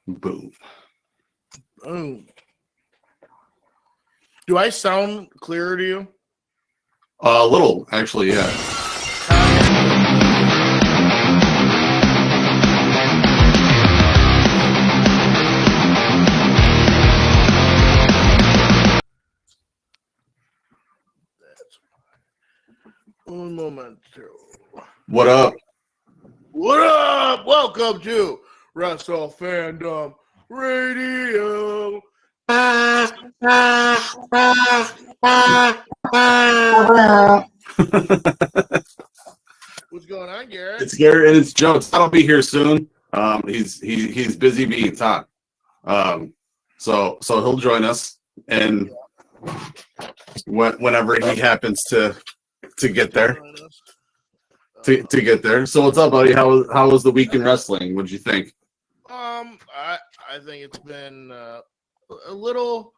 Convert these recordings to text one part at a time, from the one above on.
Boom. Boom. Do I sound clearer to you? A little, actually, yeah. Un momento. What up? What up? Welcome to Wrestle Fandom Radio. What's going on, Garrett? It's Garrett and it's Joe. Todd will be here soon. He's busy being Todd. So he'll join us, and whenever he happens to get there. To get there. So what's up, buddy? How was the week in wrestling? What'd you think? I think it's been a little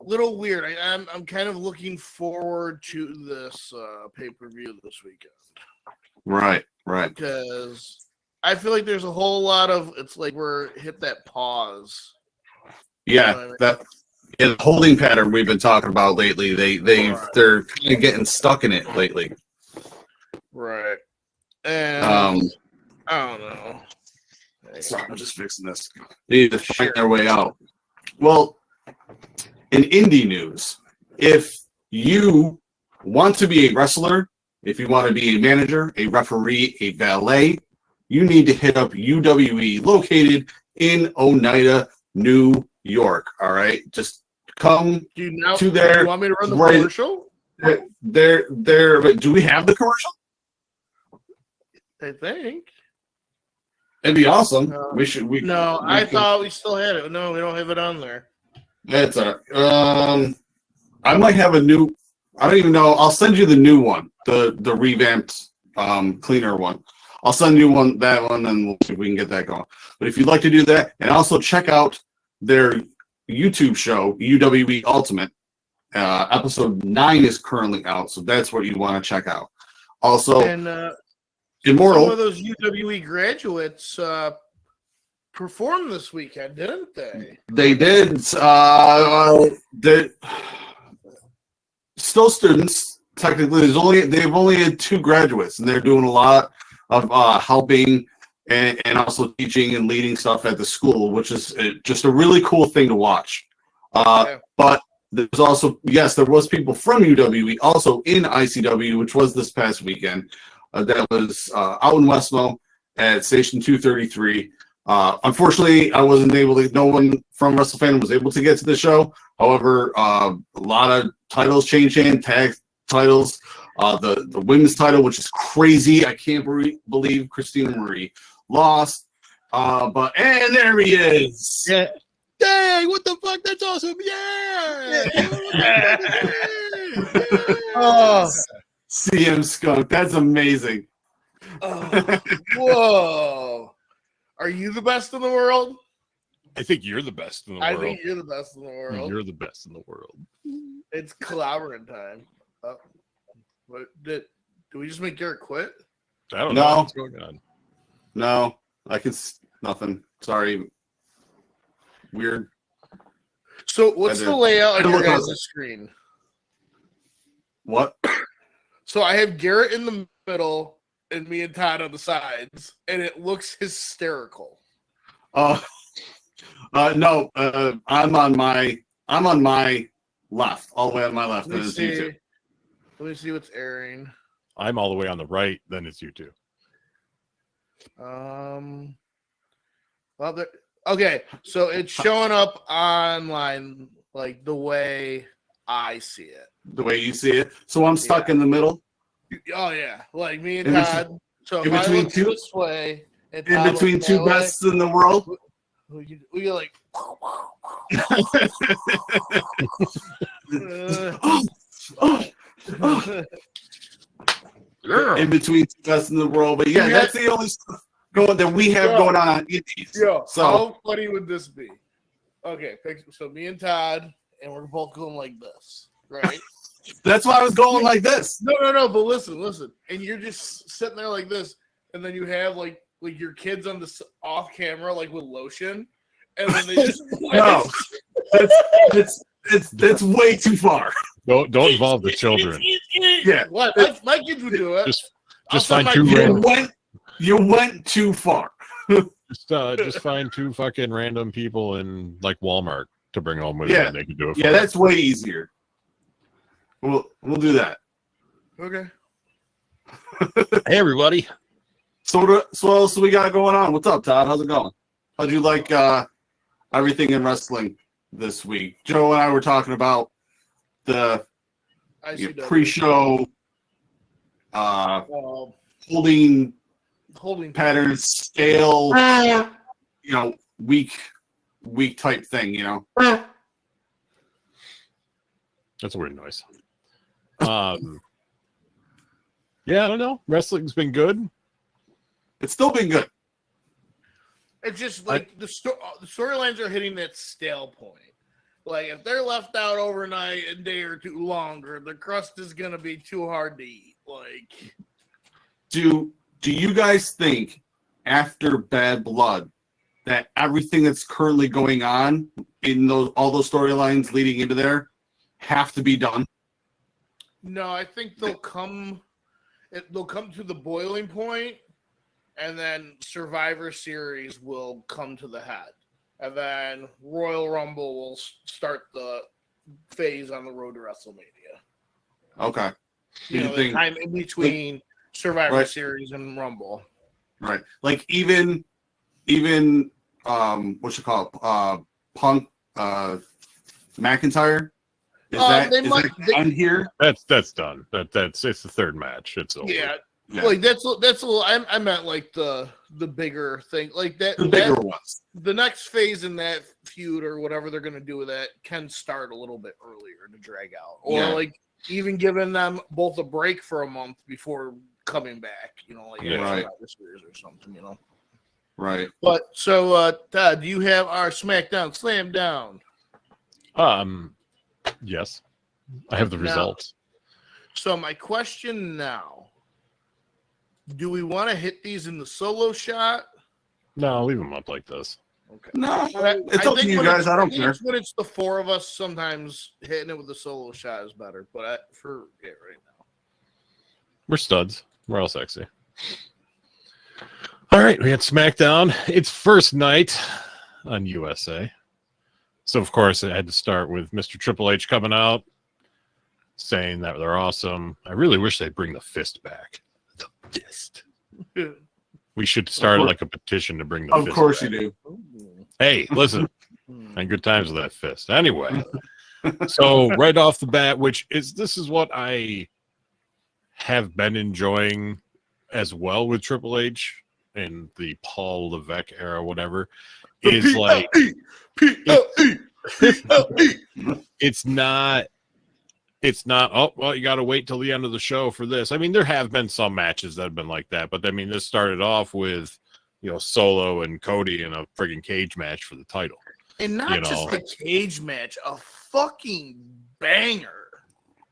weird. I'm kind of looking forward to this pay-per-view this weekend. Right. Because I feel like there's a whole lot of it's like we're hit that pause. Yeah, You know what I mean? that the holding pattern we've been talking about lately. They're kind of getting stuck in it lately. Right. And I don't know. Sorry, I'm just fixing this. They need to find their way out. Well, in indie news, if you want to be a wrestler, if you want to be a manager, a referee, a valet, you need to hit up UWE, located in Oneida, New York. All right, just come to their. You want me to run the commercial? There. But do we have the commercial? I think. It'd be awesome. I thought we still had it. No, we don't have it on there. That's I might have a new. I don't even know. I'll send you the new one, the revamped, cleaner one. I'll send you that one, and we'll see if we can get that going. But if you'd like to do that, and also check out their YouTube show, UWE Ultimate. Episode 9 is currently out, so that's what you want to check out. Also, and Immortal. Some of those UWE graduates performed this weekend, didn't they? They did. They're still students. Technically, they've only had 2 graduates, and they're doing a lot of helping and also teaching and leading stuff at the school, which is just a really cool thing to watch. But there's also, yes, there was people from UWE also in ICW, which was this past weekend. That was out in Westmo at Station 233. Unfortunately, no one from WrestleFan was able to get to the show. However, a lot of titles changed hands, tag titles, the women's title, which is crazy. I can't believe Christina Marie lost. And there he is. Yeah. Dang, what the fuck? That's awesome. Yeah. Oh, CM Skunk. That's amazing. Whoa. Are you the best in the world? I think you're the best in the world. I think you're the best in the world. You're the best in the world. It's clobbering time. Did we just make Garrett quit? I don't know what's going on. No, nothing. Sorry. Weird. So what's the layout of your guys' screen? What? So I have Garrett in the middle and me and Todd on the sides, and it looks hysterical. No, I'm on my left, all the way on my left. Let me see what's airing. I'm all the way on the right, then it's you two. Okay, so it's showing up online like the way I see it. The way you see it. So I'm stuck in the middle. Oh yeah, like me and Todd. So in between two this way, in between two bests in the world. We get like. In between two bests in the world, but yeah, that's the only stuff that we have going on Indies. So how funny would this be? Okay, so me and Todd, and we're both going like this, right? That's why I was going like this. No, but listen. And you're just sitting there like this, and then you have like your kids on the off camera, like with lotion, and then they just No, that's way too far. Don't involve the children. Yeah. What? My kids would do it. Just I'll find send two my random. You went too far. Just find two fucking random people in like Walmart to bring home with you, and they can do it. Yeah, that's way easier. We'll do that. Okay. Hey, everybody. So what else we got going on? What's up, Todd? How's it going? How'd you like everything in wrestling this week? Joe and I were talking about the pre-show holding patterns, scale, week type thing, That's a weird noise. Yeah, I don't know. Wrestling's been good. It's still been good. It's just like the storylines are hitting that stale point. Like if they're left out overnight a day or two longer, the crust is gonna be too hard to eat. Like, do you guys think after Bad Blood that everything that's currently going on in all those storylines leading into there have to be done? no, I think they'll come to the boiling point, and then Survivor Series will come to the head, and then Royal Rumble will start the phase on the road to WrestleMania. Okay. The time in between Survivor Series and Rumble. Right. Like even what you call it? Punk McIntyre? Is that done here? That's done. It's the third match. It's over. Yeah. Like that's a little. I meant like the bigger thing, like that. The bigger ones. The next phase in that feud or whatever they're going to do with that can start a little bit earlier to drag out, or like even giving them both a break for a month before coming back. Survivor Series or something. Right. But so, Todd, do you have our SmackDown Slam Down? Yes, I have the results. So my question now: do we want to hit these in the solo shot? No, I'll leave them up like this. Okay. No, it's up to you guys. I don't care. When it's the four of us, sometimes hitting it with the solo shot is better. But right now, we're studs. We're all sexy. All right, we had SmackDown. It's first night on USA. So, of course, it had to start with Mr. Triple H coming out, saying that they're awesome. I really wish they'd bring the fist back. The fist. We should start like a petition to bring the fist back. Of course you do. Hey, listen. And good times with that fist. Anyway, so right off the bat, this is what I have been enjoying as well with Triple H in the Paul Levesque era, whatever, is like it's not oh well, you got to wait till the end of the show for this. I mean, there have been some matches that have been like that, but I mean, this started off with Solo and Cody in a friggin' cage match for the title, and not just a cage match, a fucking banger.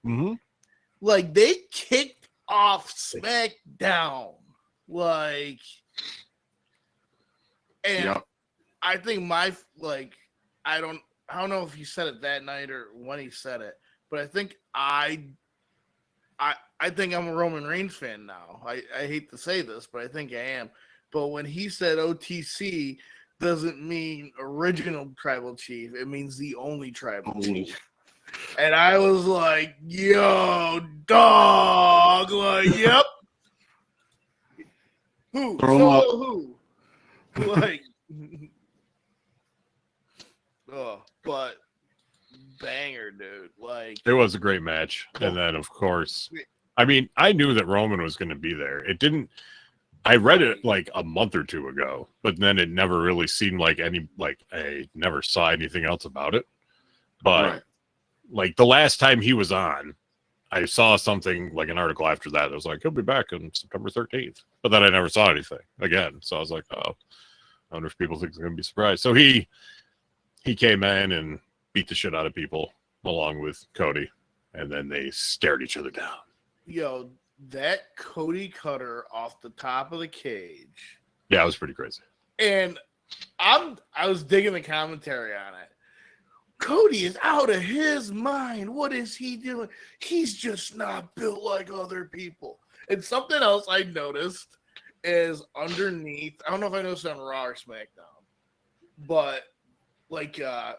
Mm-hmm. Like they kicked off SmackDown, and I think I don't know if he said it that night or when he said it, but I think I think I'm a Roman Reigns fan now. I hate to say this, but I think I am. But when he said OTC doesn't mean original tribal chief, it means the only tribal chief. And I was like, yo, dog, yep. Who? Solo who? But banger, dude. It was a great match. And then, of course, I mean, I knew that Roman was going to be there. I read it like a month or two ago, but then it never really seemed like I never saw anything else about it. But the last time he was on, I saw something like an article after that. It was like, he'll be back on September 13th. But then I never saw anything again. So I was like, oh, I wonder if people think they're going to be surprised. So he came in and beat the shit out of people along with Cody. And then they stared each other down. Yo, that Cody cutter off the top of the cage. Yeah, it was pretty crazy. And I was digging the commentary on it. Cody is out of his mind. What is he doing? He's just not built like other people. And something else I noticed is underneath. I don't know if I noticed it on Raw or SmackDown, but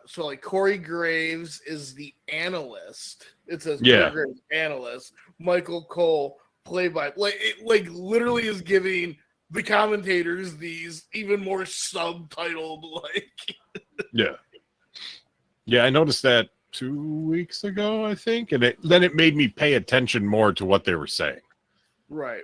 so Corey Graves is the analyst. It says Corey Graves analyst. Michael Cole play by it literally is giving the commentators these even more subtitled Yeah, I noticed that 2 weeks ago, I think, and then it made me pay attention more to what they were saying. Right.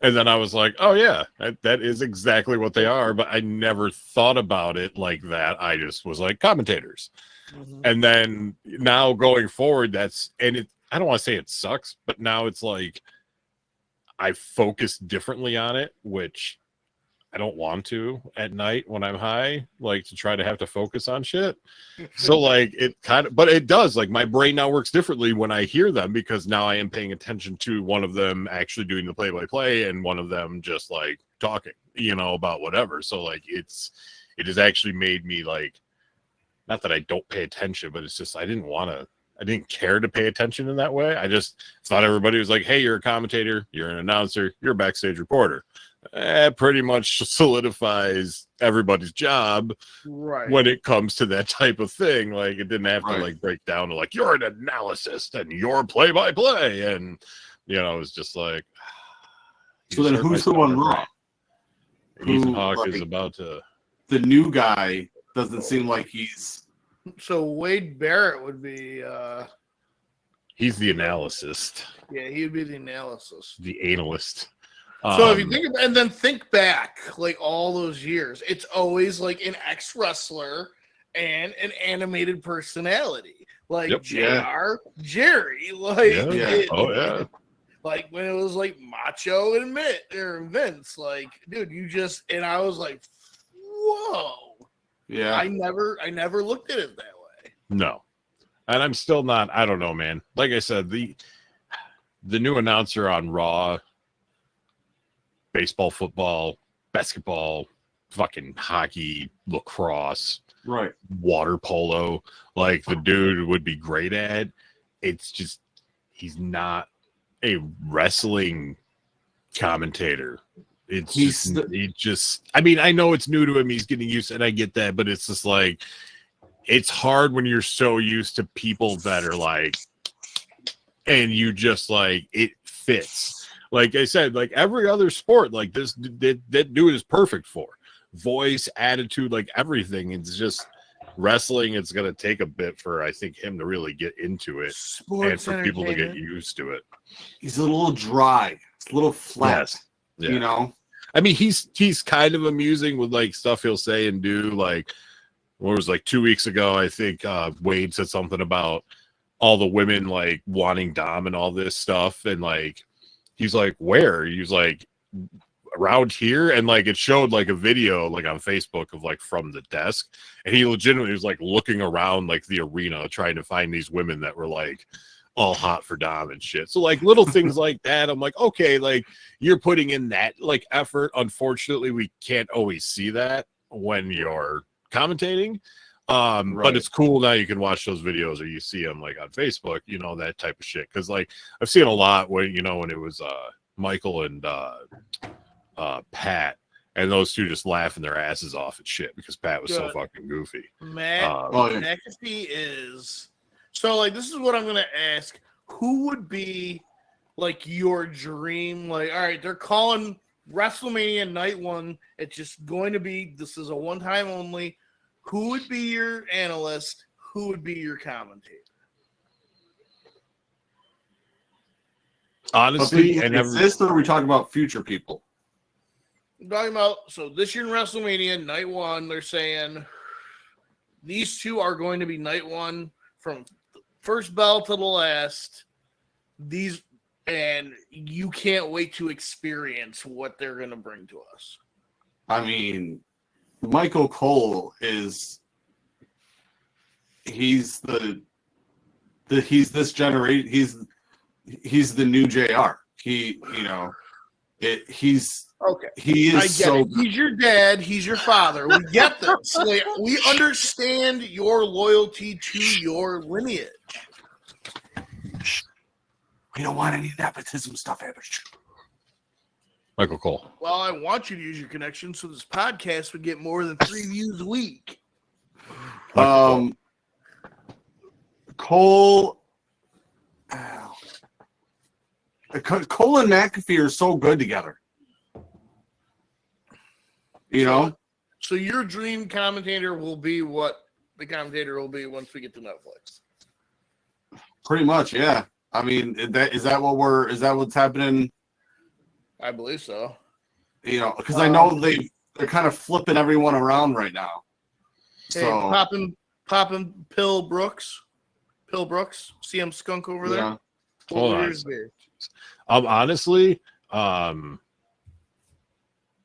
And then I was like, oh yeah, that is exactly what they are, but I never thought about it like that. I just was like commentators. Mm-hmm. And then now going forward, I don't want to say it sucks, but now it's like I focus differently on it, which I don't want to at night when I'm high, to try to have to focus on shit. So but it does, my brain now works differently when I hear them, because now I am paying attention to one of them actually doing the play-by-play and one of them just talking, about whatever. So it has actually made me not that I don't pay attention, but it's just, I didn't care to pay attention in that way. I just thought everybody was like, hey, you're a commentator, you're an announcer, you're a backstage reporter. Pretty much solidifies everybody's job when it comes to that type of thing. It didn't have to break down to you're an analyst and you're play-by-play, and it was just so then who's the one wrong? Ethan Hawke is about to. The new guy doesn't seem like he's. So Wade Barrett would be. He's the analyst. Yeah, he would be the analyst. The analyst. So if you think about, and then think back all those years, it's always an ex-wrestler and an animated personality JR, Jerry, when it was Macho and Vince, dude, you just, and I was like, whoa, yeah, I never looked at it that way. No, and I'm still not. I don't know, man. Like I said, the new announcer on Raw. Baseball, football, basketball, fucking hockey, lacrosse, water polo, the dude would be great at. It's just he's not a wrestling commentator. I mean, I know it's new to him, he's getting used to it, and I get that, but it's just it's hard when you're so used to people that are and you just it fits. Like I said, every other sport, this, that dude is perfect for. Voice, attitude, everything. It's just wrestling. It's going to take a bit for, I think, him to really get into it. And for people to get used to it. He's a little dry. It's a little flat. Yes. Yeah. I mean, he's kind of amusing with, stuff he'll say and do. What was 2 weeks ago, I think Wade said something about all the women, wanting Dom and all this stuff. And, he's where? He's around here, and it showed a video on Facebook of from the desk, and he legitimately was looking around the arena trying to find these women that were all hot for Dom and shit. So little things like that, I'm okay, you're putting in that effort. Unfortunately, we can't always see that when you're commentating. But it's cool now you can watch those videos, or you see them on Facebook, that type of shit. Because I've seen a lot when when it was Michael and Pat, and those two just laughing their asses off at shit because Pat was so fucking goofy. McAfee is so this is what I'm gonna ask: who would be your dream? All right, they're calling WrestleMania Night 1. It's just going to be, this is a one-time only. Who would be your analyst? Who would be your commentator? Honestly, and exist, or are we talking about future people? I'm talking about, so this year in WrestleMania, Night 1, they're saying these two are going to be Night 1 from the first bell to the last. These, and you can't wait to experience what they're going to bring to us. I mean, Michael Cole he's this generation. He's the new JR. He's Okay. he I is get so it. He's your dad. He's your father. We get this. Like, we understand your loyalty to your lineage. we don't want any nepotism stuff, Anders. Michael Cole. Well, I want you to use your connection so this podcast would get more than 3 views a week. Cole. Cole and McAfee are so good together. You know? So your dream commentator will be what the commentator will be once we get to Netflix. Pretty much, yeah. I mean, is that what's happening? I believe so. You know, because I know they're kind of flipping everyone around right now. Hey, So popping Pill Brooks, CM Skunk over there. yeah. Hold on. Honestly,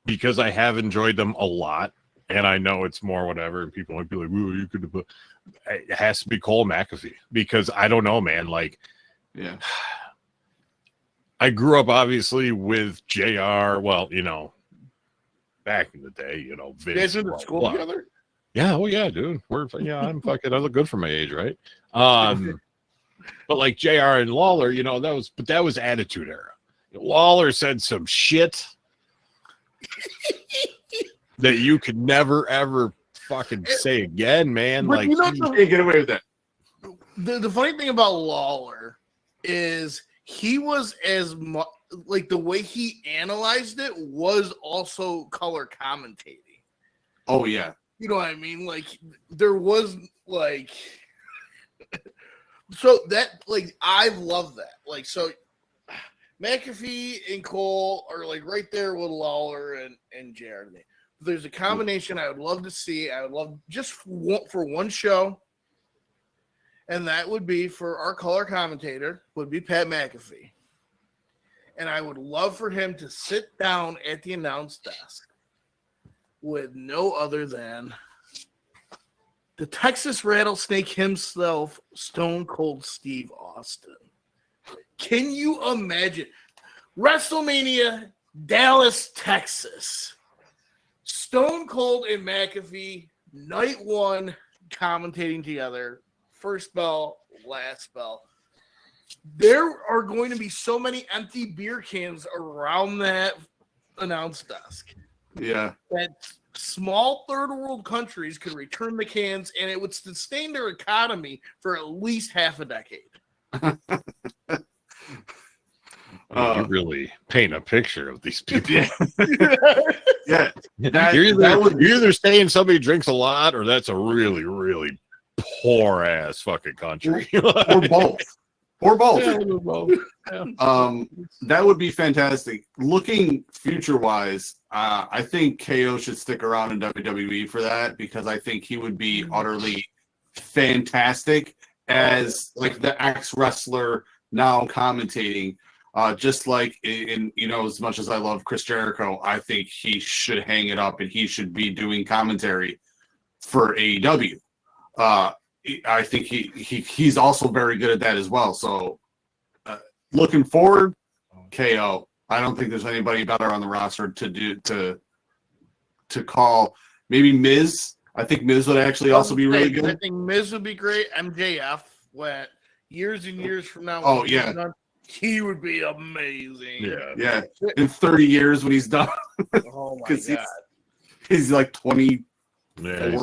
because I have enjoyed them a lot, and I know it's more whatever, and people might be like, "Ooh, you could have." It has to be Cole McAfee because I don't know, man. Like, Yeah. I grew up obviously with JR. Well, you know, back in the day, you know, You guys went to school together? Yeah, oh yeah, dude. I'm fucking. I look good for my age, right? But like JR and Lawler, you know, that was Attitude Era. Lawler said some shit that you could never ever fucking say again, man. But like, you know, You can't get away with that. the funny thing about Lawler is he was as much like the way he analyzed it was also color commentating. Oh yeah. You know what I mean? Like there was like so that like I love that. Like so McAfee and Cole are like right there with Lawler and Jared. There's a combination I would love to see. I would love just for one show. And that would be for our color commentator would be Pat McAfee. And I would love for him to sit down at the announce desk with no other than the Texas Rattlesnake himself, Stone Cold Steve Austin. Can you imagine? WrestleMania, Dallas, Texas. Stone Cold and McAfee, night one, commentating together. First bell, last bell. There are going to be so many empty beer cans around that announce desk. Yeah. That small third world countries could return the cans and it would sustain their economy for at least half a decade. you really paint a picture of these people. Yeah. You're either saying somebody drinks a lot or that's a really, really poor ass fucking country. Or both. Or both. Yeah, both. Yeah. That would be fantastic. Looking future wise, I think KO should stick around in WWE for that because I think he would be utterly fantastic as like the ex-wrestler now commentating. Just like in you know, as much as I love Chris Jericho, I think he should hang it up and he should be doing commentary for AEW. I think he's also very good at that as well. So looking forward, KO. I don't think there's anybody better on the roster to call. Maybe Miz. I think Miz would actually also be really good. I think Miz would be great. MJF, when years and years from now, Oh yeah. He would be amazing. Yeah. In 30 years when he's done. Oh my god. He's like 20. Yeah,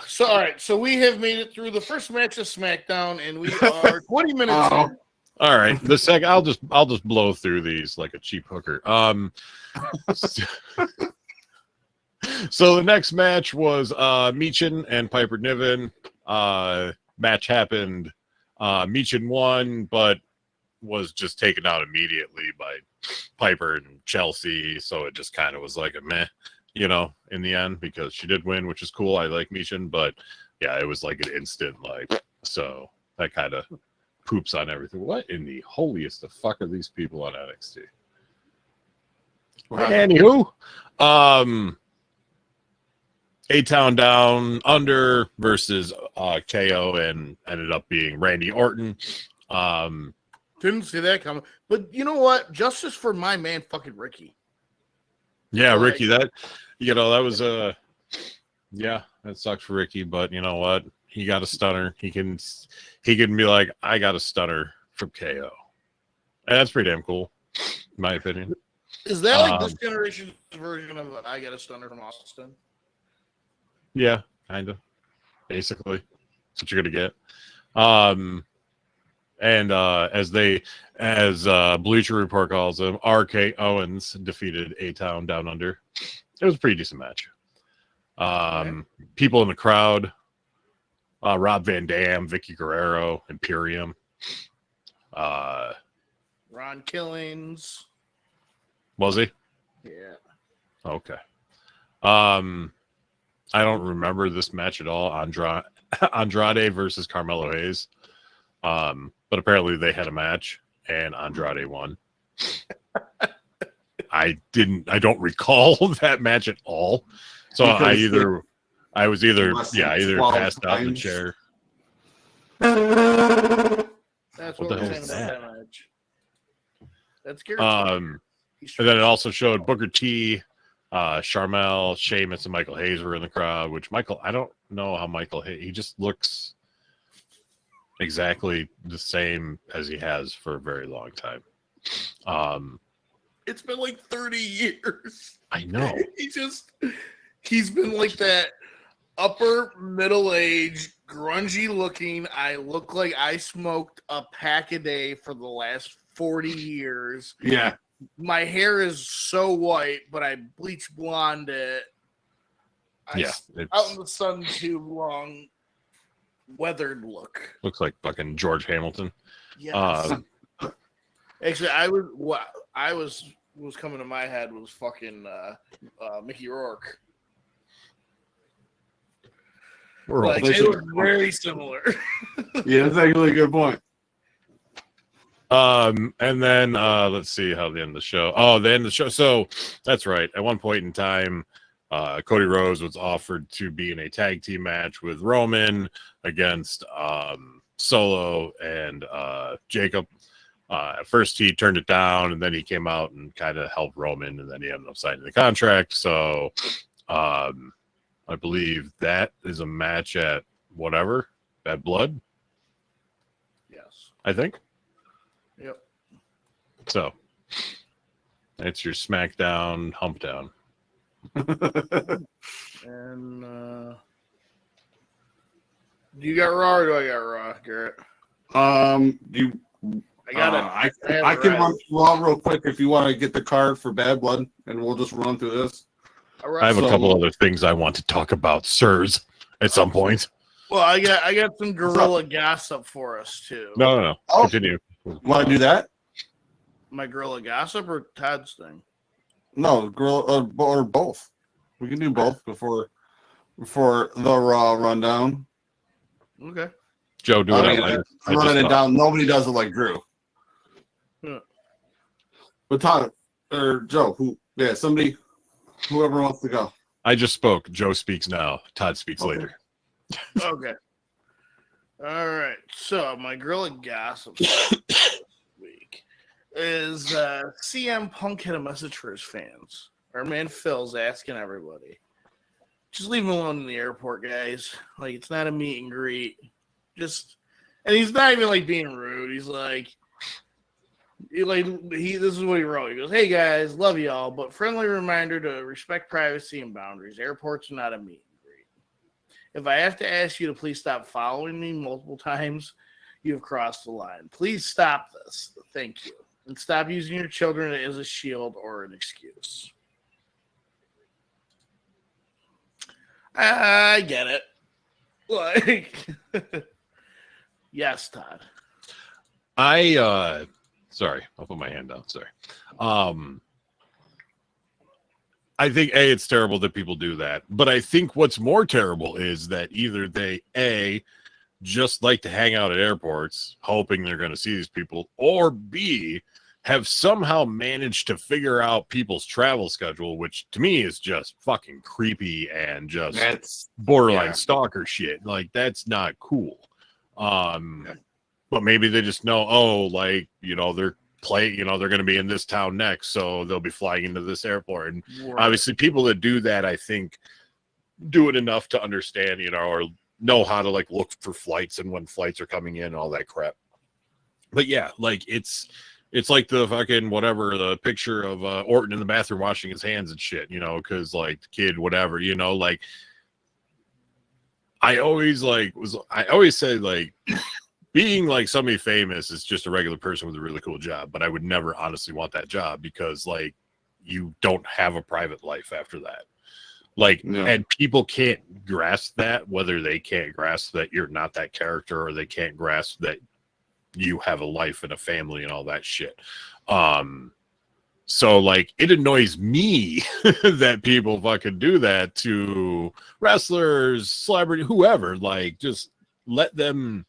So all right, so we have made it through the first match of SmackDown, and we are 20 minutes in. All right, the second I'll just blow through these like a cheap hooker. So the next match was Michin and Piper Niven. Match happened. Michin won, but was just taken out immediately by Piper and Chelsea. So it just kind of was like a meh, you know, in the end, because she did win, which is cool. I like Michin, but yeah, it was like an instant, like, so that kind of poops on everything. What in the holiest of fuck are these people on NXT? Anywho, A-Town Down Under versus KO and ended up being Randy Orton. Didn't see that coming. But you know what? Justice for my man, fucking Ricky. Yeah, Like- Ricky, that that was yeah, that sucks for Ricky, but you know what? He got a stunner. He can be like, I got a stunner from KO. And that's pretty damn cool, in my opinion. Is that like this generation's version of I Got a Stunner from Austin? Yeah, kind of. Basically. That's what you're gonna get. And as Bleacher Report calls him, RK Owens defeated A-Town Down Under. It was a pretty decent match. People in the crowd, Rob Van Dam, Vicky Guerrero, Imperium, Ron Killings. was he? Yeah. Okay. I don't remember this match at all. Andrade versus Carmelo Hayes. But apparently they had a match and Andrade won. I don't recall that match at all. So I was either passed out in the chair. That's What what the we're hell saying is about that? that match. That's Garrett. And then it also showed Booker T, Sharmell, Sheamus, and Michael Hayes were in the crowd, which I don't know how Michael Hayes, he just looks exactly the same as he has for a very long time. It's been like 30 years. I know. He's been like that upper middle-aged, grungy looking. I look like I smoked a pack a day for the last 40 years. Yeah. My hair is so white, but I bleach blonde it. Out in the sun too long, weathered look. Looks like fucking George Hamilton. Yes. Actually, I was coming to my head was fucking Mickey Rourke. We're all They were very similar. Yeah, that's actually a good point. And then let's see how they end the show. Oh, they end the show. So that's right. At one point in time, Cody Rhodes was offered to be in a tag team match with Roman against Solo and Jacob. At first he turned it down, and then he came out and kind of helped Roman, and then he ended up signing the contract. So I believe that is a match at whatever, Bad Blood. Yes. I think. Yep. So it's your SmackDown Humpdown. And do you got Raw or do I got Raw, Garrett? You. I got it. I can run Raw real quick if you want to get the card for Bad Blood, and we'll just run through this. I have a couple other things I want to talk about, sirs, at some point. Well, I got some gorilla gossip for us too. No. Oh. Continue. Want to do that? My gorilla gossip or Todd's thing? No, gorilla or both. We can do both before the Raw rundown. Okay. Joe, do it. Running it down. Nobody does it like Drew. Yeah. But Todd or Joe, whoever wants to go. I just spoke. Joe speaks now. Todd speaks later. Okay. All right. So my gorilla gossip this week is CM Punk had a message for his fans. Our man Phil's asking everybody, just leave him alone in the airport, guys. Like, it's not a meet and greet. And he's not even like being rude. He's like, this is what he wrote. He goes, "Hey guys, love y'all, but friendly reminder to respect privacy and boundaries. Airports are not a meet and greet. If I have to ask you to please stop following me multiple times, you have crossed the line. Please stop this. Thank you. And stop using your children as a shield or an excuse." I get it. Like, yes, Todd. Sorry, I'll put my hand down. Sorry. I think it's terrible that people do that, but I think what's more terrible is that either they just like to hang out at airports, hoping they're going to see these people, or B, have somehow managed to figure out people's travel schedule, which to me is just fucking creepy and just borderline stalker shit. Like, that's not cool. but maybe they just know, oh, like, they're they're going to be in this town next, so they'll be flying into this airport. And obviously people that do that, I think, do it enough to understand, or know how to like look for flights and when flights are coming in, all that crap. But yeah, like it's like the fucking whatever, the picture of Orton in the bathroom washing his hands and shit, because like the kid, whatever, like I always said like being like somebody famous is just a regular person with a really cool job, but I would never honestly want that job because like you don't have a private life after that. Like, and people can't grasp that, whether they can't grasp that you're not that character or they can't grasp that you have a life and a family and all that shit. So like it annoys me that people fucking do that to wrestlers, celebrity, whoever. Like just let them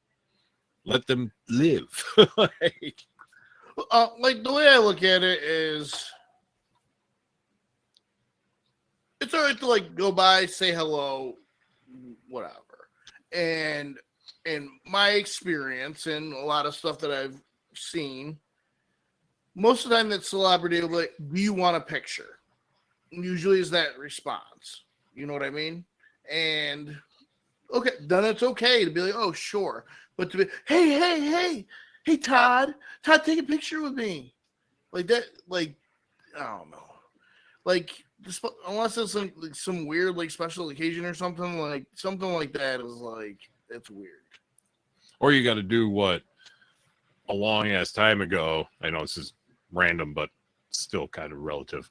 live. Like the way I look at it is it's all right to like go by, say hello, whatever. And in my experience and a lot of stuff that I've seen, most of the time that celebrity will be like, do you want a picture? Usually is that response. You know what I mean? And okay, then it's okay to be like, oh, sure. But to be, hey, Todd, take a picture with me. Like that, like, I don't know. Like, unless it's like some weird, like, special occasion or something like that is like, it's weird. Or you got to do what a long ass time ago, I know this is random, but still kind of relative.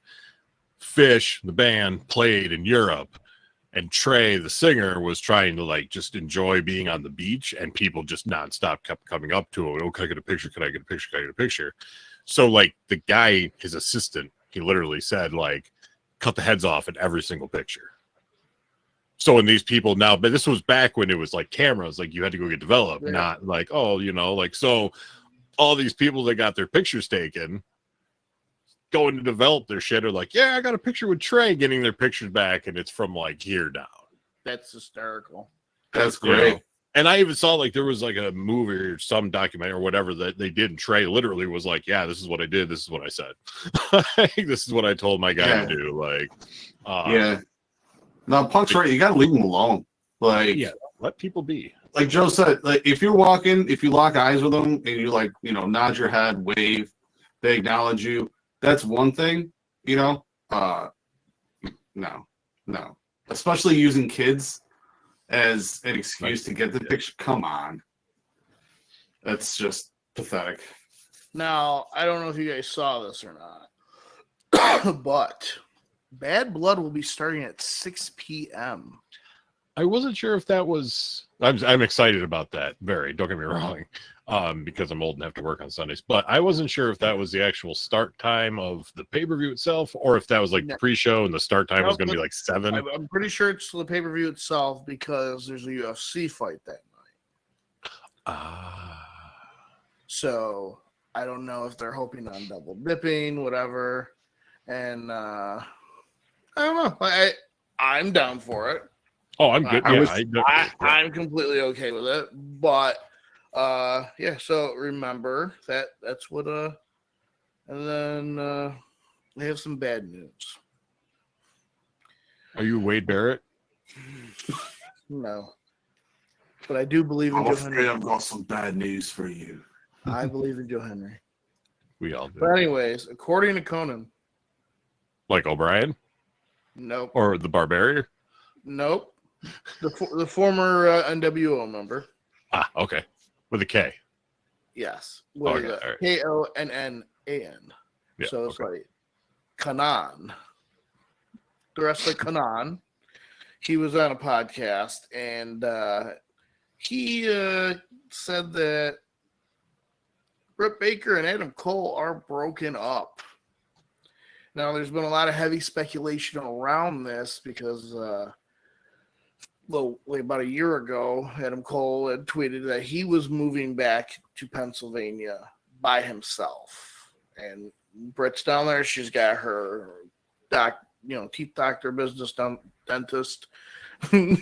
Fish, the band, played in Europe, and Trey, the singer, was trying to like just enjoy being on the beach, and people just nonstop kept coming up to him. Oh, can I get a picture? Can I get a picture? Can I get a picture? So like the guy, his assistant, he literally said like, cut the heads off in every single picture. So when these people now, but this was back when it was like cameras, like you had to go get developed, not like, oh, like, so all these people that got their pictures taken going to develop their shit are like, yeah, I got a picture with Trey, getting their pictures back, and it's from like here down. That's hysterical. That's great. And I even saw like there was like a movie or some documentary or whatever that they did, and Trey literally was like, yeah, this is what I did, this is what I said. This is what I told my guy to do. Like no, Punk's right, you gotta leave them alone. Like, let people be. Like Joe said, like if you're walking, if you lock eyes with them and you like, nod your head, wave, they acknowledge you, that's one thing, no. Especially using kids as an excuse to get the picture. Come on. That's just pathetic. Now, I don't know if you guys saw this or not, but Bad Blood will be starting at 6 p.m. I wasn't sure if that was. I'm excited about that. Very. Don't get me wrong, because I'm old and have to work on Sundays. But I wasn't sure if that was the actual start time of the pay-per-view itself, or if that was like the pre-show and the start time was going to be like 7. I'm pretty sure it's the pay-per-view itself because there's a UFC fight that night. So I don't know if they're hoping on double dipping, whatever. And I don't know. I'm down for it. Oh, I'm good. I'm completely okay with it. But so remember that's what and then they have some bad news. Are you Wade Barrett? No. But I do believe in Joe Henry. I've got some bad news for you. I believe in Joe Henry. We all do. But anyways, according to Conan. Like O'Brien? Nope. Or the Barbarian? Nope. The former NWO member. Okay. With a K. Yes. With Konnan. Yeah, so it's like Kanan. The wrestler Kanan. He was on a podcast and he said that Britt Baker and Adam Cole are broken up. Now, there's been a lot of heavy speculation around this because about a year ago, Adam Cole had tweeted that he was moving back to Pennsylvania by himself. And Britt's down there. She's got her teeth doctor business down dentist. And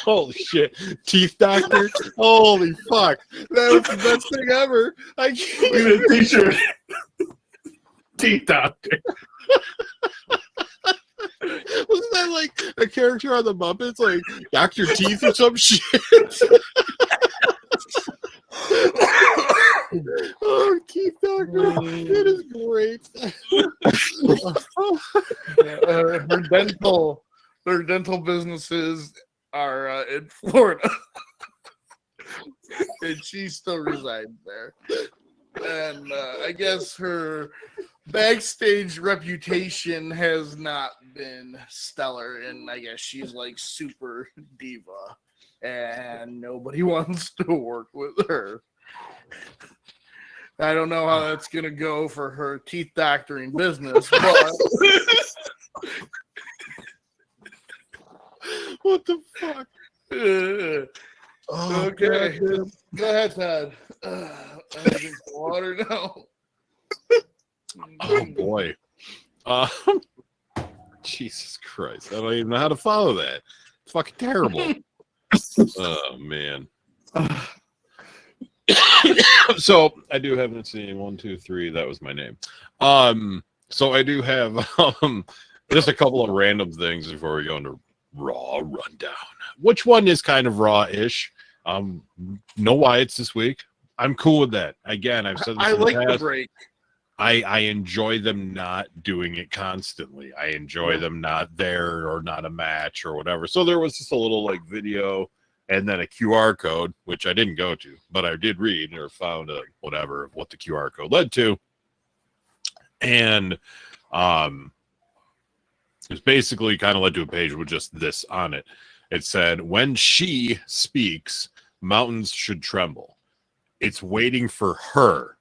Holy shit. Teeth doctor? Holy fuck. That was the best thing ever. I can't. We need a t-shirt. Teeth doctor. Wasn't that like a character on the Muppets? Like Dr. Teeth or some shit? Oh, Teeth doctor. It is great. Their dental businesses are in Florida. And she still resides there. And I guess her backstage reputation has not been stellar, and I guess she's like super diva, and nobody wants to work with her. I don't know how that's gonna go for her teeth doctoring business, but What the fuck? Okay, go ahead, Todd. I'm gonna drink some water now. Oh boy. Jesus Christ. I don't even know how to follow that. It's fucking terrible. Oh man. So I do have, let's see, 1, 2, 3. That was my name. So I do have just a couple of random things before we go into Raw rundown. Which one is kind of raw-ish? No Wyatts this week. I'm cool with that. Again, I've said this I in the like past. the break. I enjoy them not doing it constantly. I enjoy them not there or not a match or whatever. So there was just a little like video and then a QR code, which I didn't go to, but I did read or found a whatever of what the QR code led to. And it was basically kind of led to a page with just this on it. It said, when she speaks, mountains should tremble. It's waiting for her.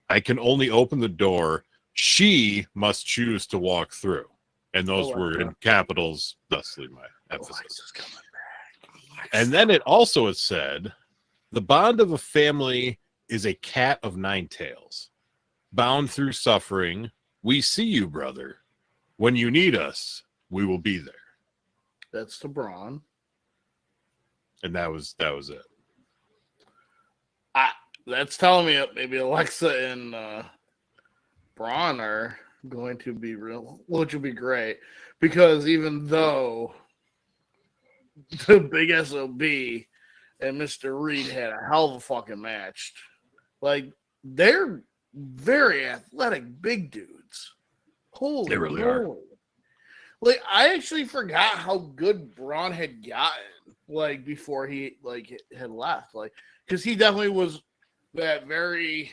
I can only open the door. She must choose to walk through. And those were in capitals, thusly my emphasis. And then it also has said, the bond of a family is a cat of 9 tails. Bound through suffering, we see you, brother. When you need us, we will be there. That's the Braun. And that was it. That's telling me that maybe Alexa and Braun are going to be real, which would be great. Because even though the Big SOB and Mr. Reed had a hell of a fucking match, like, they're very athletic big dudes. Holy They really moly. are. Like, I actually forgot how good Braun had gotten, like, before he, like, had left. Like, because he definitely was that very,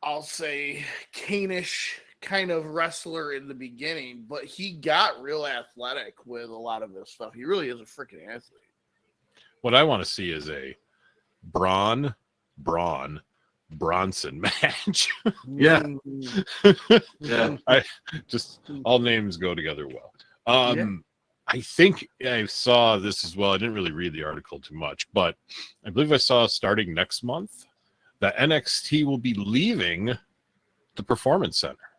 I'll say, Kane-ish kind of wrestler in the beginning, but he got real athletic with a lot of this stuff. He really is a freaking athlete. What I want to see is a Bronson match. Yeah. Yeah. I just all names go together well. I think I saw this as well. I didn't really read the article too much, but I believe I saw starting next month that NXT will be leaving the Performance Center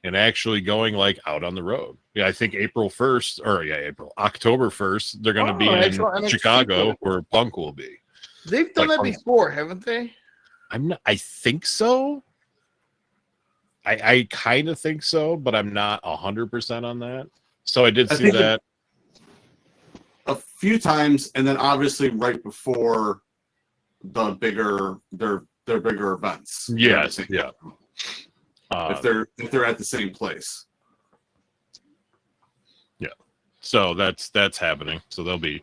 and actually going like out on the road. Yeah, I think October 1st, they're going to be in Chicago where Punk will be. They've done that before, haven't they? I think so. I kind of think so, but I'm not 100% on that. So I did see that a few times, and then obviously right before the bigger their bigger events. Yes, yeah. If they're at the same place. Yeah. So that's happening. So they'll be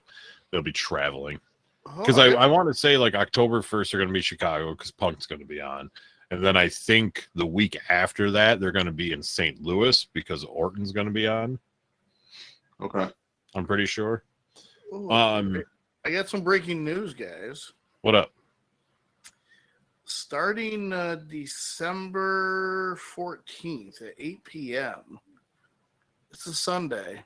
traveling. Because I want to say like October 1st they're going to be Chicago because Punk's going to be on. And then I think the week after that they're going to be in St. Louis because Orton's going to be on. Okay. I'm pretty sure. Ooh, I got some breaking news, guys. What up? Starting December 14th at 8 p.m. It's a Sunday.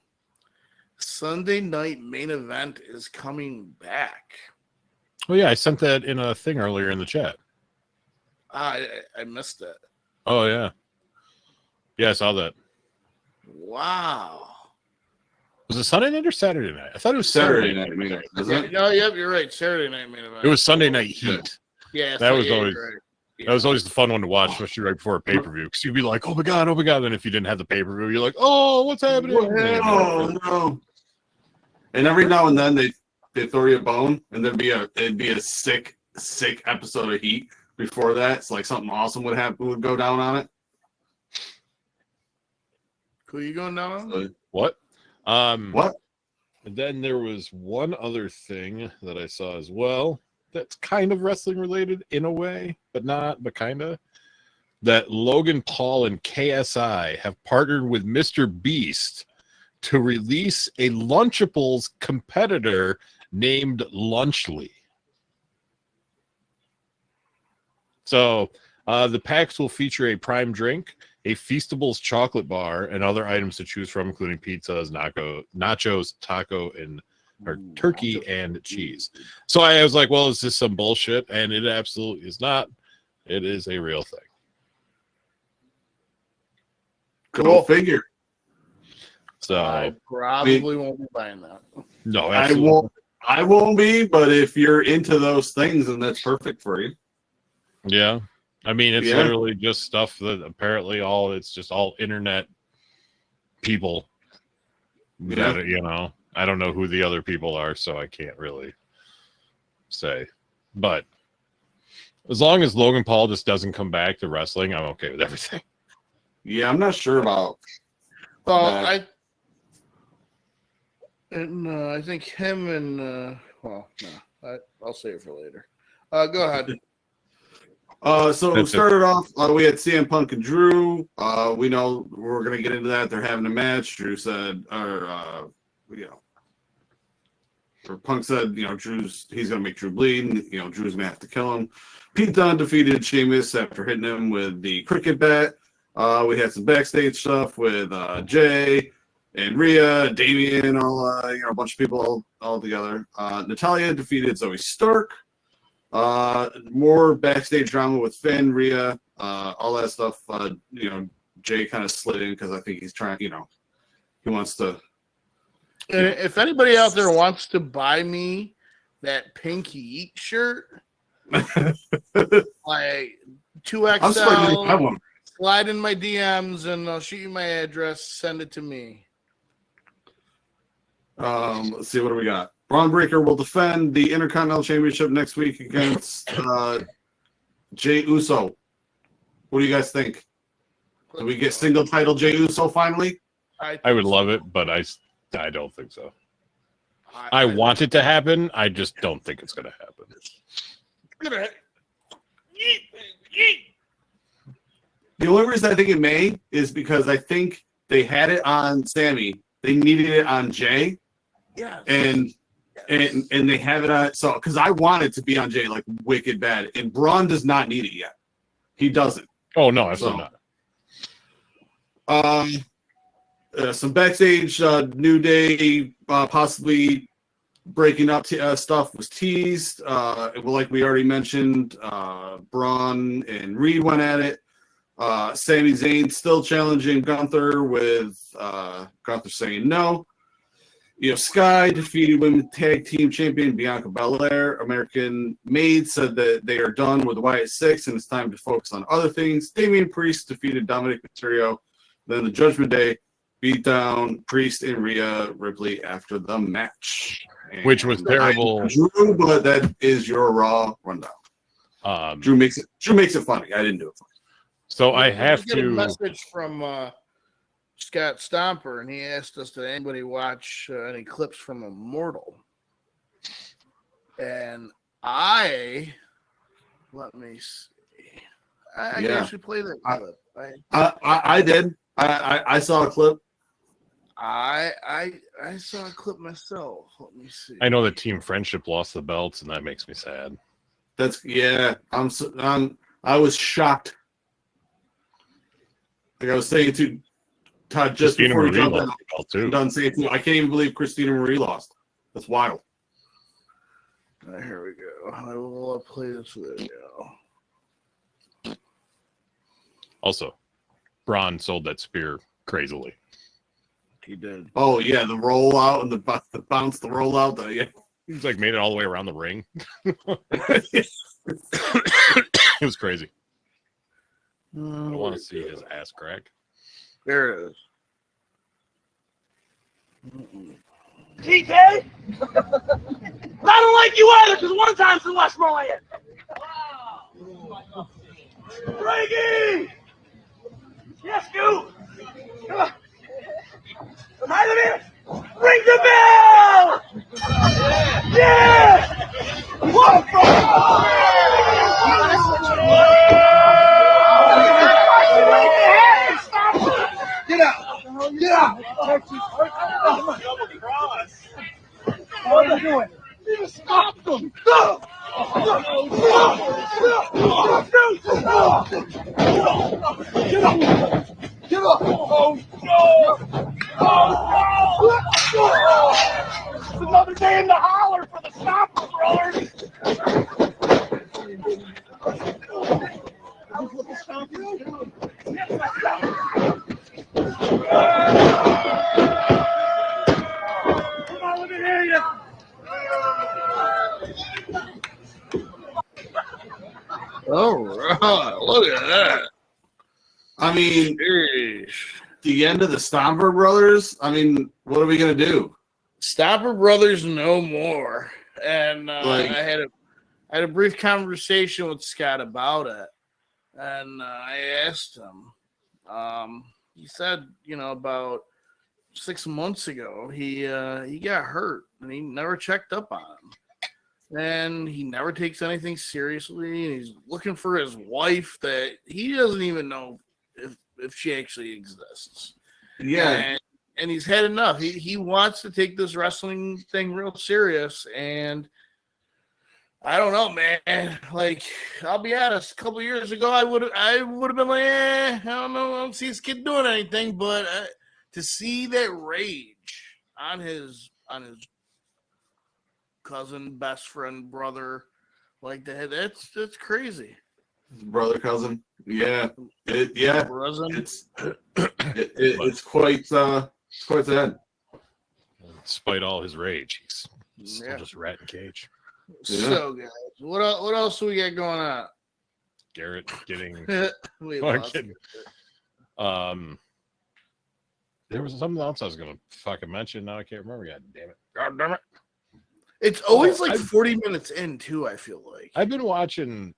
Sunday night main event is coming back. Oh yeah, I sent that in a thing earlier in the chat. I missed it. Oh yeah, yeah, I saw that. Wow. Was it Sunday night or Saturday night? I thought it was Saturday night, maybe. Is Yeah, it? no, yep, you're right. Saturday night main event. It was Sunday Night Heat. Yeah, That was you're always right. Yeah. that was always the fun one to watch, especially right before a pay per view. Because you'd be like, "Oh my god, oh my god!" Then if you didn't have the pay per view, you're like, "Oh, what's happening?" Oh no! And every now and then they throw you a bone, and it'd be a sick episode of Heat. Before that, it's like something awesome would go down on it. Who you going down on? What? What? And then there was one other thing that I saw as well that's kind of wrestling related in a way, but not, but kind of. That Logan Paul and KSI have partnered with Mr. Beast to release a Lunchables competitor named Lunchly. So the packs will feature a prime drink, a Feastables chocolate bar, and other items to choose from, including pizzas, nachos, taco, and or turkey and cheese. So I was like, well, is this some bullshit? And it absolutely is not. It is a real thing. Go figure. So I probably won't be buying that. no, absolutely. I won't be, but if you're into those things, then that's perfect for you. Yeah. I mean, it's literally just stuff that apparently it's just all internet people that, you know, I don't know who the other people are, so I can't really say. But as long as Logan Paul just doesn't come back to wrestling, I'm okay with everything. Yeah, I'm not sure about. Well, that. I think him and well, no, I'll save it for later. Go ahead. So That's started off, we had CM Punk and Drew. We know we're gonna get into that. They're having a match. Drew said, or Punk said, he's gonna make Drew bleed. And, Drew's gonna have to kill him. Pete Dunne defeated Sheamus after hitting him with the cricket bat. We had some backstage stuff with Jay and Rhea, Damian, a bunch of people all together. Natalya defeated Zoe Stark. More backstage drama with Finn, Rhea, all that stuff. Jay kind of slid in because I think he's trying, he wants to. And if anybody out there wants to buy me that Pinky Eat shirt, like 2XL, slide in my DMs and I'll shoot you my address. Send it to me. Let's see, what do we got? Braun Breaker will defend the Intercontinental Championship next week against Jey Uso. What do you guys think? Do we get single title Jey Uso finally? I would love it, but I don't think so. I want it to happen. I just don't think it's going to happen. The only reason I think it may is because I think they had it on Sammy. They needed it on Jay. Yeah. And they have it on, so because I want it to be on Jay like wicked bad, and Braun does not need it yet. He doesn't. Oh no, absolutely not. Some backstage New Day possibly breaking up stuff was teased. Like we already mentioned, Braun and Reed went at it. Sami Zayn still challenging Gunther with Gunther saying no. Sky defeated Women's Tag Team Champion Bianca Belair. American Made said that they are done with the Wyatt Six and it's time to focus on other things. Damian Priest defeated Dominic Mysterio. Then the Judgment Day beat down Priest and Rhea Ripley after the match. Which was terrible. Drew, but that is your Raw rundown. Drew makes it funny. I didn't do it funny. So I have to get a to message from Scott Stomper, and he asked us, did anybody watch any clips from Immortal? And let me see. I can actually play that clip. I did. I saw a clip. I saw a clip myself. Let me see. I know that Team Friendship lost the belts, and that makes me sad. I was shocked. Like I was saying to Todd just Christina before we Marie jumped lost the belt too. I'm done saying too. I can't even believe Christina Marie lost. That's wild. Here we go. I will play this video. Also, Braun sold that spear crazily. He did. Oh yeah, the rollout and the bounce, the rollout. Yeah. He's like made it all the way around the ring. It was crazy. I want to see his ass crack. There it is. TK? I don't like you either, because one time's in Westmoreland. Wow. Frankie! Yes, you! Come on. Behind the mirror! Ring the bell! Yeah! What? Get out! Get out! What are you doing? You just stopped them! No! Get up! Get up! Oh no! Oh no! It's another day in the holler for the Stopper brothers! Come on, let me hear you! All right, look at that. I mean, Jeez. the end of the Stomper Brothers. I mean, what are we gonna do? Stopper Brothers no more. And Like- I had a brief conversation with Scott about it, and I asked him. He said, about 6 months ago, he got hurt and he never checked up on him. And he never takes anything seriously. And he's looking for his wife that he doesn't even know if she actually exists. Yeah, And he's had enough. He wants to take this wrestling thing real serious. And I don't know, man. Like, I'll be honest. A couple years ago, I would have been like, I don't know. I don't see this kid doing anything. But to see that rage on his cousin, best friend, brother, like that's crazy. brother, cousin. Yeah, Cousin. it's quite sad. Despite all his rage, he's still Yeah. just rat in cage. So guys, what else do we got going on? Garrett getting We I'm lost kidding. There was something else I was gonna fucking mention. Now I can't remember. God damn it! God damn it! It's always like I've- 40 minutes in too, I feel like. I've been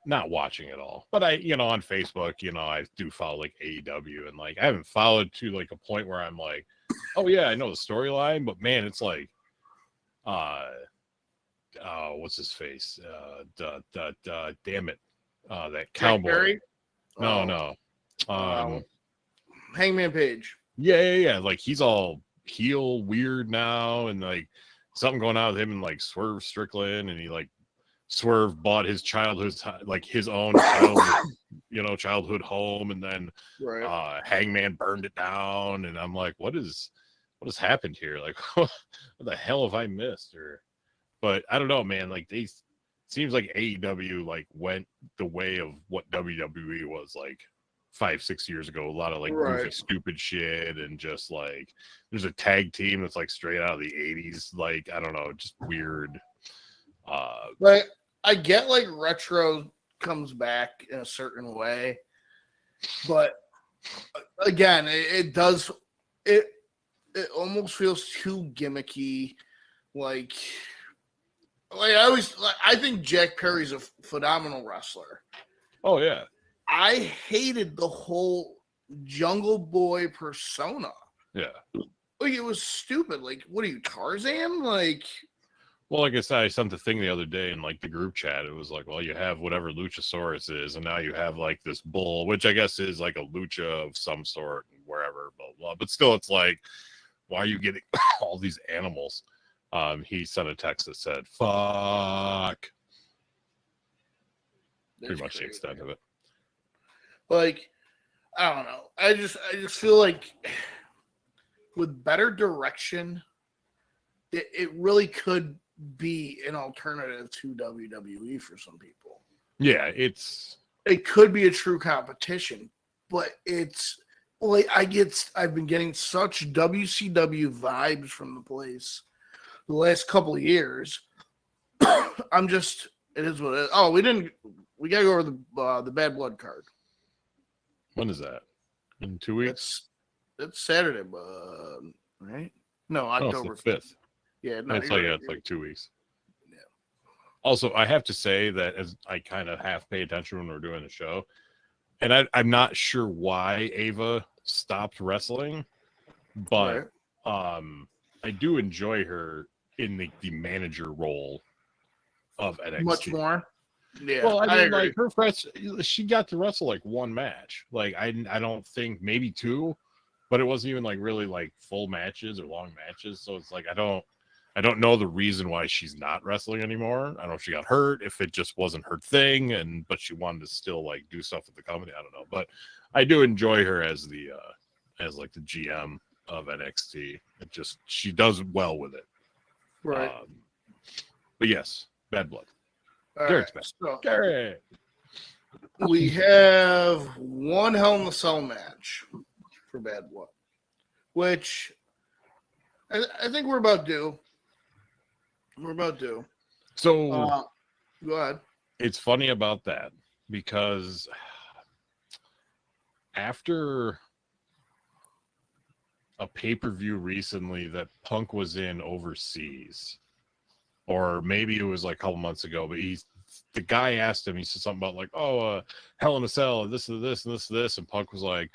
not watching it all, but I, on Facebook, I do follow like AEW, and like I haven't followed to like a point where I'm like, oh yeah, I know the storyline, but man, it's like, what's his face? Damn it, that cowboy. Perry? No. Hangman Page. Yeah. Like he's all heel weird now, and like something going on with him and like Swerve Strickland, and he like Swerve bought his childhood, like his own childhood home, and then Right. Hangman burned it down, and I'm like, what has happened here? Like, what the hell have I missed? But I don't know, man. Like seems like AEW like went the way of what WWE was like 5-6 years ago. A lot of like goofy, stupid shit, and just like there's a tag team that's like straight out of the 80s. Like, I don't know, just weird. But I get like retro comes back in a certain way, but again, it almost feels too gimmicky. Like I think Jack Perry's a phenomenal wrestler. Oh yeah. I hated the whole Jungle Boy persona. Yeah. Like, it was stupid. Like, what are you, Tarzan? Like, well, like I said, I sent the thing the other day in like the group chat. It was like, well, you have whatever Luchasaurus is, and now you have like this bull, which I guess is like a lucha of some sort, wherever, blah blah. But still, it's like, why are you getting all these animals? He sent a text that said, "Fuck." Pretty much the extent of it. Like, I don't know. I just feel like with better direction, it really could be an alternative to WWE for some people. Yeah, It could be a true competition but it's like I've been getting such WCW vibes from the place the last couple of years. It is what it is. Oh, we gotta go over the Bad Blood card. When is that? In 2 weeks? It's Saturday, right? No, October 5th. Yeah, no, It's you're right. it's like 2 weeks. Yeah. Also, I have to say that as I kind of half pay attention when we're doing the show, and I'm not sure why Ava stopped wrestling, but I do enjoy her in the manager role of NXT. Much more. Yeah. Well, I mean, agree. like her friends, she got to wrestle like one match. Like I don't think maybe two, but it wasn't even like really like full matches or long matches. So it's like I don't know the reason why she's not wrestling anymore. I don't know if she got hurt, if it just wasn't her thing, but she wanted to still like do stuff with the company. I don't know, but I do enjoy her as the GM of NXT. She does well with it. Right. But yes, Bad Blood. All Garrett's right, back. so Garrett. we have one Hell in a Cell match for Bad Blood, which I think we're about due. So go ahead. it's funny about that because after a pay-per-view recently that Punk was in overseas, or maybe it was like a couple months ago, but the guy asked him, he said something about like, Hell in a Cell, this and this and this and this, and Punk was like,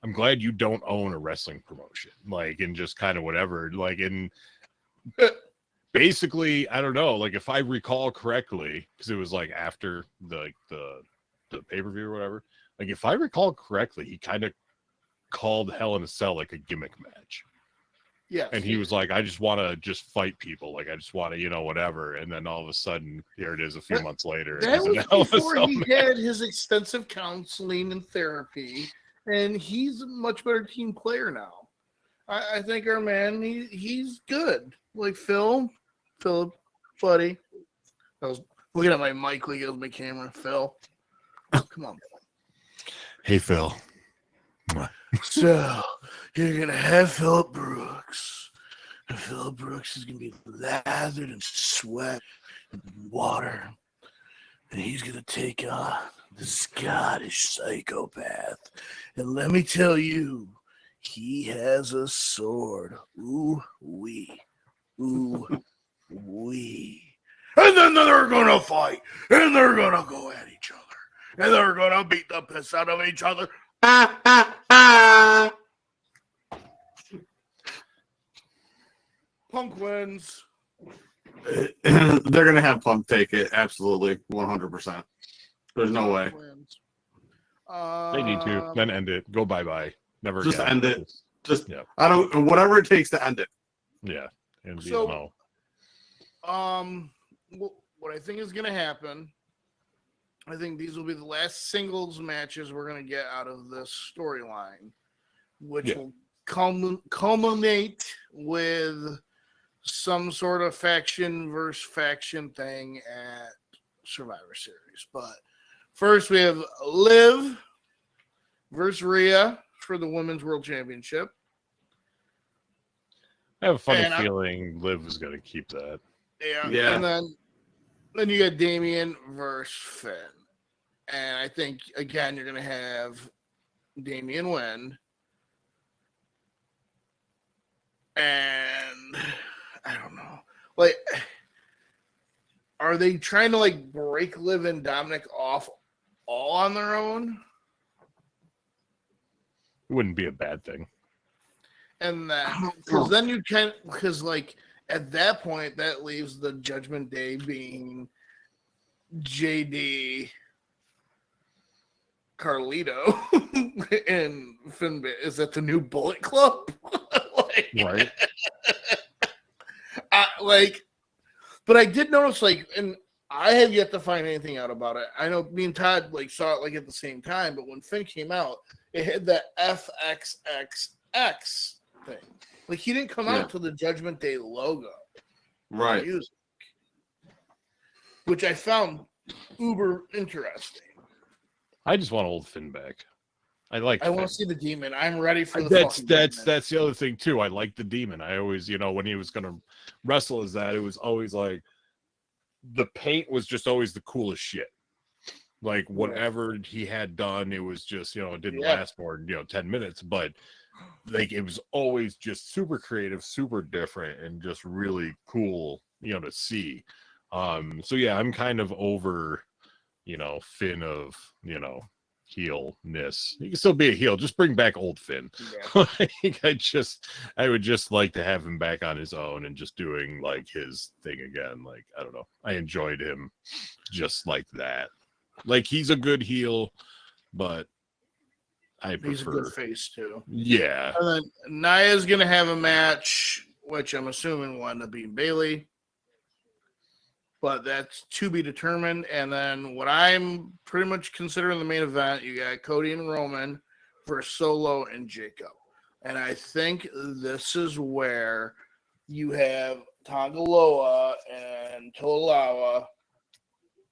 I'm glad you don't own a wrestling promotion, like, and just kind of whatever, like, and basically, I don't know, like, if I recall correctly, because it was like after the pay-per-view or whatever, like, if I recall correctly, he kind of called Hell in a Cell like a gimmick match. Yes. And he was like, I just want to just fight people. Like, I just want to, whatever. And then all of a sudden, here it is a few months later. That was before he had his extensive counseling and therapy, and he's a much better team player now. I think our man, he's good. Like Philip, buddy. I was looking at my mic like it was my camera. Phil, come on. Hey, Phil. So you're gonna have Phillip Brooks, and Phillip Brooks is gonna be lathered in sweat and water, and he's gonna take on the Scottish psychopath. And let me tell you, he has a sword. Ooh wee, ooh wee. And then they're gonna fight, and they're gonna go at each other, and they're gonna beat the piss out of each other. Punk wins. They're gonna have Punk take it, absolutely, 100%. There's no way. Wins. They need to then end it. Go bye. Never just again. end it. Just yeah. I don't. Whatever it takes to end it. Yeah. And So, what I think is gonna happen, I think these will be the last singles matches we're going to get out of this storyline, which will culminate with some sort of faction versus faction thing at Survivor Series. But first, we have Liv versus Rhea for the Women's World Championship. I have a funny feeling Liv is going to keep that. Yeah. And then you got Damian versus Finn. And I think, again, you're going to have Damian win. And I don't know. Like, are they trying to, like, break Liv and Dominic off all on their own? It wouldn't be a bad thing. And then, because then you can, because, like, at that point, that leaves the Judgment Day being JD, Carlito, and Finn. Is that the new Bullet Club? Right. But I did notice, like, and I have yet to find anything out about it. I know me and Todd, like, saw it, like, at the same time, but when Finn came out, it had that FXXX thing. Like, he didn't come out to the Judgment Day logo. Right. Music, which I found uber interesting. I just want old Finn back. I like. I want to see the demon. I'm ready for the. That's fucking demon. that's the other thing too. I like the demon. I always, when he was gonna wrestle as that, it was always like the paint was just always the coolest shit. Like whatever he had done, it was just it didn't last more than 10 minutes, but like it was always just super creative, super different, and just really cool, to see. So yeah, I'm kind of over, Finn of heel-ness. He can still be a heel. Just bring back old Finn. Yeah. I would just like to have him back on his own and just doing like his thing again. Like, I don't know. I enjoyed him just like that. Like he's a good heel, but I prefer. He's a good face too. Yeah. And then Nia's gonna have a match, which I'm assuming will end up being Bailey. But that's to be determined. And then what I'm pretty much considering the main event, you got Cody and Roman versus Solo and Jacob. And I think this is where you have Tangaloa and Tolawa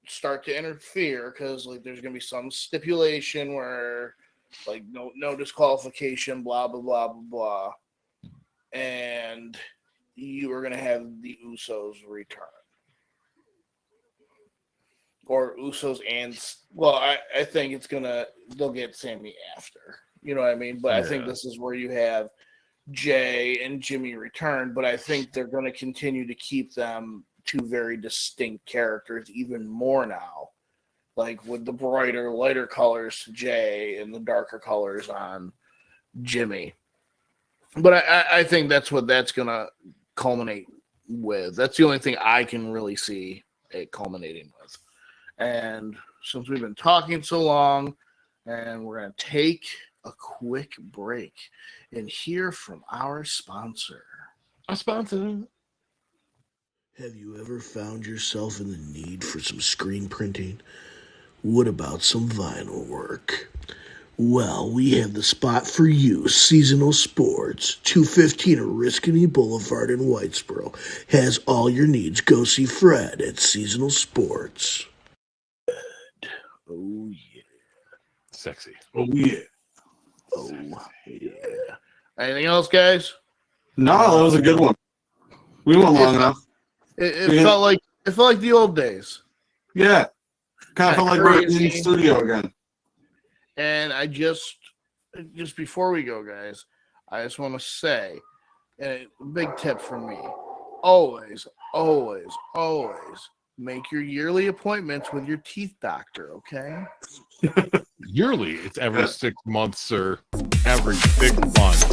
start to interfere because like there's gonna be some stipulation where like no disqualification, blah blah blah blah blah. And you are gonna have the Usos return. Or Usos and I think they'll get Sammy after. You know what I mean? But I think this is where you have Jay and Jimmy return, but I think they're going to continue to keep them two very distinct characters even more now. Like with the brighter, lighter colors to Jay and the darker colors on Jimmy. But I think that's what that's going to culminate with. That's the only thing I can really see it culminating with. And since we've been talking so long, and we're going to take a quick break and hear from our sponsor. Our sponsor. Have you ever found yourself in the need for some screen printing? What about some vinyl work? Well, we have the spot for you. Seasonal Sports, 215 Oriskany Boulevard in Whitesboro. Has all your needs. Go see Fred at Seasonal Sports. Oh, yeah. Sexy. Oh, yeah. Oh, yeah. Anything else, guys? No, that was a good one. We went long enough. It felt like the old days. Yeah. Kind of felt like we're in the studio again. And I just before we go, guys, I just want to say, and a big tip from me, always, always, always make your yearly appointments with your teeth doctor, okay? Yearly. It's every 6 months or every 6 months.